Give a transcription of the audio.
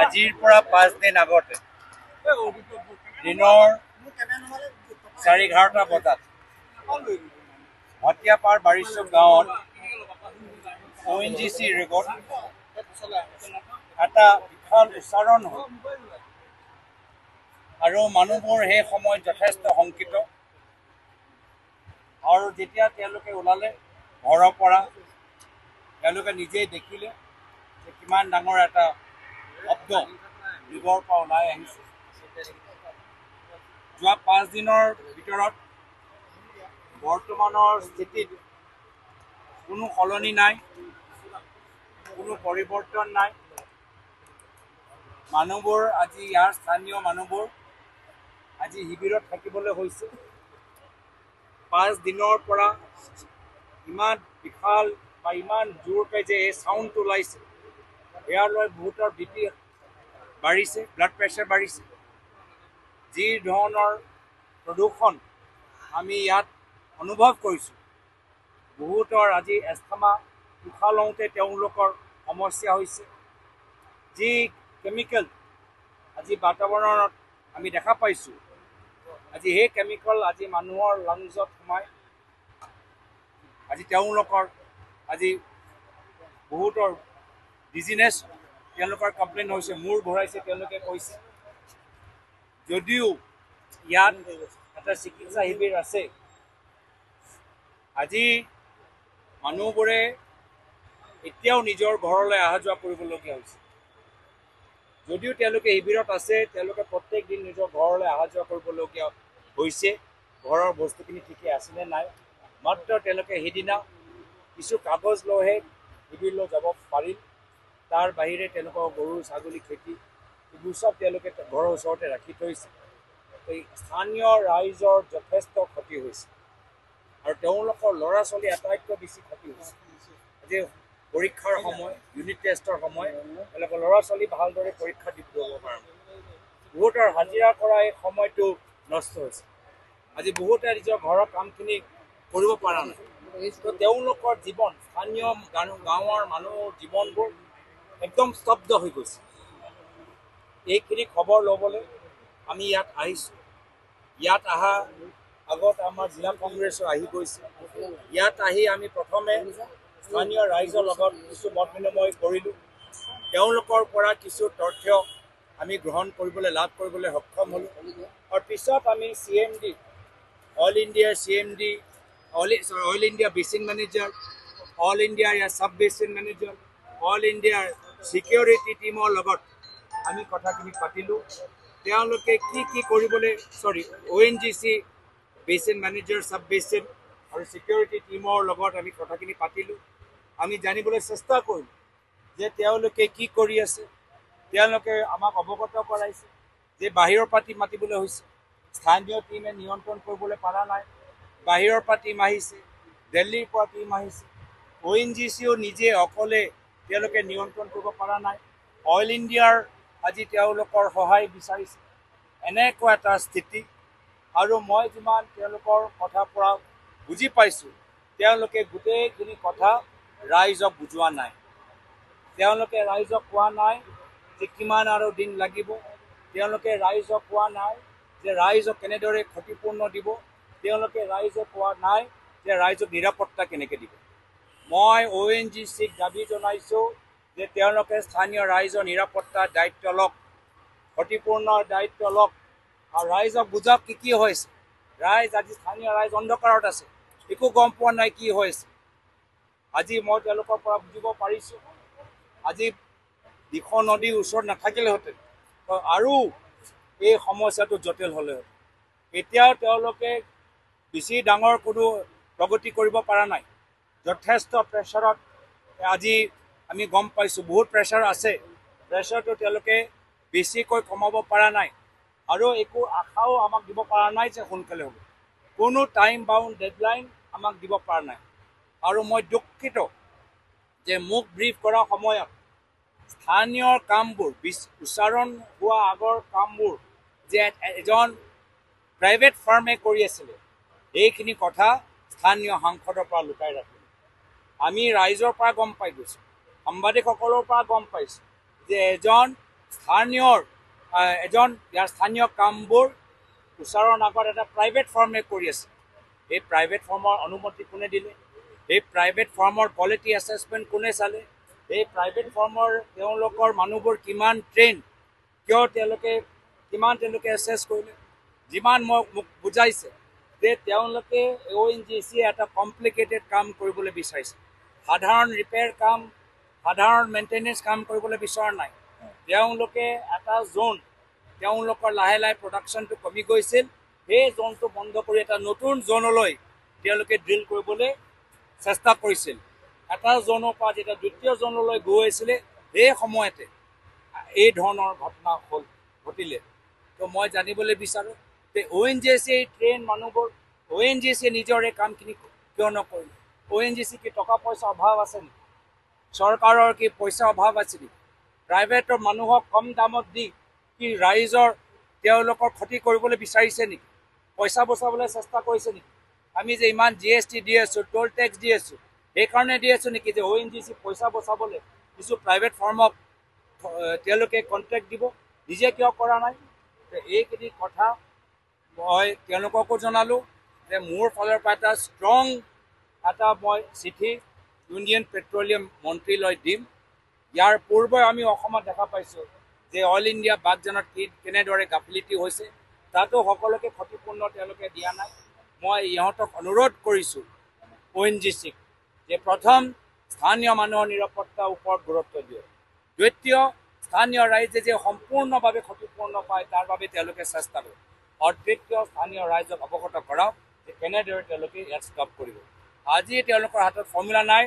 আজিৰ পৰা 5 দিন আগতে দিনৰ 11:30 বজাত ভটিয়াপাৰ বাৰিচুক গাঁৱত ONGC ৰেকৰ্ড এটা বিশাল উচ্চাৰণ হ'ল আৰু মানুহবোৰ সেই সময়ত যথেষ্ট শংকিত আৰু যেতিয়া তেওঁলোকে ওলালে ঘৰৰ পৰা তেওঁলোকে নিজেই দেখিলে যে কিমান ডাঙৰ এটা শব্দ দিগৰ পৰা ওলাই আহিছে। যোৱা 5 দিনৰ ভিতৰত বৰ্তমানৰ স্থিতিত কোনো সলনি নাই, কোনো পৰিৱৰ্তন নাই। মানুহবোৰ আজি ইয়াৰ স্থানীয় মানুহবোৰ আজি শিবিৰত থাকিবলৈ হৈছে। 5 দিনৰ পৰা ইমান বিশাল বা ইমান জোৰকৈ যে এই চাউণ্ডটো ওলাইছে ইয়ালৈ বহুতৰ BP বাঢ়িছে, ব্লাড প্ৰেছাৰ বাঢ়িছে। যি ধৰণৰ প্ৰদূষণ আমি ইয়াত অনুভৱ কৰিছোঁ, বহুতৰ আজি এষ্টামা উশাহ লওঁতে তেওঁলোকৰ সমস্যা হৈছে। যি কেমিকেল আজি বাতাবৰণত আমি দেখা পাইছোঁ, আজি সেই কেমিকেল আজি মানুহৰ লাংছত সোমাই আজি তেওঁলোকৰ আজি বহুতৰ ডিজিনেছ তেওঁলোকৰ কমপ্লেইন হৈছে, মূৰ ঘূৰাইছে তেওঁলোকে কৈছে। যদিও ইয়াত এটা চিকিৎসা শিবিৰ আছে, আজি মানুহবোৰে এতিয়াও নিজৰ ঘৰলৈ অহা যোৱা কৰিবলগীয়া হৈছে। যদিও তেওঁলোকে শিবিৰত আছে, তেওঁলোকে প্ৰত্যেক দিন নিজৰ ঘৰলৈ অহা যোৱা কৰিবলগীয়া হৈছে। ঘৰৰ বস্তুখিনি ঠিকে আছেনে নাই, মাত্ৰ তেওঁলোকে সেইদিনা কিছু কাগজ লৈহে শিবিৰলৈ যাব পাৰিল। তাৰ বাহিৰে তেওঁলোকৰ গৰু ছাগলী খেতি এইবোৰ চব তেওঁলোকে ঘৰৰ ওচৰতে ৰাখি থৈছে। এই স্থানীয় ৰাইজৰ যথেষ্ট ক্ষতি হৈছে আৰু তেওঁলোকৰ ল'ৰা ছোৱালী আটাইতকৈ বেছি ক্ষতি হৈছে। আজি পৰীক্ষাৰ সময়, ইউনিট টেষ্টৰ সময়, তেওঁলোকৰ ল'ৰা ছোৱালী ভালদৰে পৰীক্ষা দিব পৰা নাই। বহুতৰ হাজিৰা কৰা এই সময়টো নষ্ট হৈছে। আজি বহুতে নিজৰ ঘৰৰ কামখিনি কৰিব পৰা নাই। তেওঁলোকৰ জীৱন, স্থানীয় গাঁৱৰ মানুহৰ জীৱনবোৰ একদম স্তব্ধ হৈ গৈছে। এইখিনি খবৰ ল'বলৈ আমি ইয়াত আহিছোঁ। ইয়াত অহা আগত আমাৰ জিলা কংগ্ৰেছো আহি গৈছে। ইয়াত আহি আমি প্ৰথমে স্থানীয় ৰাইজৰ লগত কিছু মত বিনিময় কৰিলোঁ। তেওঁলোকৰ পৰা কিছু তথ্য আমি গ্ৰহণ কৰিবলৈ লাভ কৰিবলৈ সক্ষম হ'লোঁ। আৰু পিছত আমি CMD, all India CMD, all India basin manager, all ইণ্ডিয়াৰ ছাব বেচিন মেনেজাৰ, অল ইণ্ডিয়াৰ ছিকিউৰিটি টীমৰ লগত আমি কথাখিনি পাতিলোঁ। তেওঁলোকে কি কৰিবলৈ ONGC basin manager, sub basin আৰু ছিকিউৰিটি টীমৰ লগত আমি কথাখিনি পাতিলোঁ। আমি জানিবলৈ চেষ্টা কৰিলোঁ যে তেওঁলোকে কি কৰি আছে। তেওঁলোকে আমাক অৱগত কৰাইছে যে বাহিৰৰ পৰা টীম মাতিবলৈ হৈছে, স্থানীয় টীমে নিয়ন্ত্ৰণ কৰিবলৈ পৰা নাই। বাহিৰৰ পৰা টীম আহিছে, দিল্লীৰ পৰা টীম আহিছে। ONGCও নিজে অকলে তেওঁলোকে নিয়ন্ত্ৰণ কৰিব পৰা নাই। অইল ইণ্ডিয়াৰ আজি তেওঁলোকৰ সহায় বিচাৰিছে। এনেকুৱা এটা স্থিতি। আৰু মই যিমান তেওঁলোকৰ কথাৰ পৰা বুজি পাইছোঁ, তেওঁলোকে গোটেইখিনি কথা ৰাইজক বুজোৱা নাই। তেওঁলোকে ৰাইজক কোৱা নাই যে কিমান আৰু দিন লাগিব। তেওঁলোকে ৰাইজক কোৱা নাই যে ৰাইজক কেনেদৰে ক্ষতিপূৰ্ণ দিব। তেওঁলোকে ৰাইজক কোৱা নাই যে ৰাইজক নিৰাপত্তা কেনেকৈ দিব। মই ONGCক দাবী জনাইছোঁ যে তেওঁলোকে স্থানীয় ৰাইজৰ নিৰাপত্তাৰ দায়িত্ব লওক, ক্ষতিপূৰ্ণৰ দায়িত্ব লওক আৰু ৰাইজক বুজাওক কি হৈছে। ৰাইজ আজি স্থানীয় ৰাইজ অন্ধকাৰত আছে, একো গম পোৱা নাই কি হৈছে। আজি মই তেওঁলোকৰ পৰা বুজিব পাৰিছোঁ, আজি দিখৌ নদীৰ ওচৰত নাথাকিলেহেঁতেন আৰু এই সমস্যাটো জটিল হ'লেহেঁতেন। এতিয়াও তেওঁলোকে বেছি ডাঙৰ কোনো প্ৰগতি কৰিব পৰা নাই। যথেষ্ট প্ৰেছাৰত আজি আমি গম পাইছোঁ, বহুত প্ৰেছাৰ আছে। প্ৰেছাৰটো তেওঁলোকে বেছিকৈ কমাব পৰা নাই আৰু একো আশাও আমাক দিব পৰা নাই যে সোনকালে হ'ব। কোনো টাইম বাউণ্ড ডেডলাইন আমাক দিব পৰা নাই। আৰু মই দুঃখিত যে মোক ব্ৰিফ কৰাৰ সময়ত স্থানীয় কামবোৰ, উচ্চাৰণ হোৱা আগৰ কামবোৰ যে এজন প্ৰাইভেট ফাৰ্মে কৰি আছিলে, এইখিনি কথা স্থানীয় সাংসদৰ পৰা লুকাই ৰাখিলে। আমি ৰাইজৰ পৰা গম পাই গৈছোঁ, সাংবাদিকসকলৰ পৰা গম পাইছোঁ যে এজন স্থানীয় এজন ইয়াৰ স্থানীয় কামবোৰ উচ্চাৰণ আগত এটা প্ৰাইভেট ফাৰ্মে কৰি আছে। এই প্ৰাইভেট ফাৰ্মৰ অনুমতি কোনে দিলে? এই প্ৰাইভেট ফাৰ্মৰ কোৱালিটি এছেছমেণ্ট কোনে চালে? এই প্ৰাইভেট ফাৰ্মৰ তেওঁলোকৰ মানুহবোৰ কিমান ট্ৰেইন, কিয় তেওঁলোকে এছেছ কৰিলে? যিমান মোক বুজাইছে যে তেওঁলোকে ONGC এটা কমপ্লিকেটেড কাম কৰিবলৈ বিচাৰিছে। সাধাৰণ ৰিপেয়াৰ কাম, সাধাৰণ মেইনটেনেঞ্চ কাম কৰিবলৈ বিচৰা নাই। তেওঁলোকে এটা জোন, তেওঁলোকৰ লাহে লাহে প্ৰডাকশ্যনটো কমি গৈছিল, সেই জোনটো বন্ধ কৰি এটা নতুন জোনলৈ তেওঁলোকে ড্ৰিল কৰিবলৈ চেষ্টা কৰিছিল। এটা জোনৰ পৰা যেতিয়া দ্বিতীয় জোনলৈ গৈ আছিলে, সেই সময়তে এই ধৰণৰ ঘটনা ঘটিলে। তো মই জানিবলৈ বিচাৰোঁ যে ONGC ট্ৰেইন মানুহবোৰ, ONGC নিজৰ এই কামখিনি কিয় নকৰিলে? ONGC কি টকা পইচা অভাৱ আছে নেকি? চৰকাৰৰ কি পইচা অভাৱ আছে নেকি? প্ৰাইভেটৰ মানুহক কম দামত দি কি ৰাইজৰ তেওঁলোকৰ ক্ষতি কৰিবলৈ বিচাৰিছে নেকি? পইচা বচাবলৈ চেষ্টা কৰিছে নেকি? আমি যে ইমান GST দি আছোঁ, টোল টেক্স দি আছোঁ, সেইকাৰণে দি আছোঁ নেকি যে ONGC পইচা বচাবলৈ কিছু প্ৰাইভেট ফাৰ্মক তেওঁলোকে কণ্ট্ৰেক্ট দিব? নিজে কিয় কৰা নাই? এইখিনি কথা মই তেওঁলোককো জনালোঁ যে মোৰ ফালৰ পৰা এটা ষ্ট্ৰং মই চিঠি ইণ্ডিয়ান পেট্ৰলিয়াম মন্ত্ৰীলৈ দিম। ইয়াৰ পূৰ্বে আমি অসমত দেখা পাইছোঁ যে অইল ইণ্ডিয়া বাগজানত কেনেদৰে গাফিলতি হৈছে, তাতো সকলোকে ক্ষতিপূৰ্ণ তেওঁলোকে দিয়া নাই। মই ইহঁতক অনুৰোধ কৰিছোঁ ONGCক যে প্ৰথম স্থানীয় মানুহৰ নিৰাপত্তাৰ ওপৰত গুৰুত্ব দিয়ক, দ্বিতীয় স্থানীয় ৰাইজে যে সম্পূৰ্ণভাৱে ক্ষতিপূৰ্ণ পায় তাৰ বাবে তেওঁলোকে চেষ্টা কৰক, আৰু তৃতীয় স্থানীয় ৰাইজক অৱগত কৰাওক যে কেনেদৰে তেওঁলোকে ইয়াত ষ্টপ কৰিব। আজি তেওঁলোকৰ হাতত ফৰ্মুলা নাই,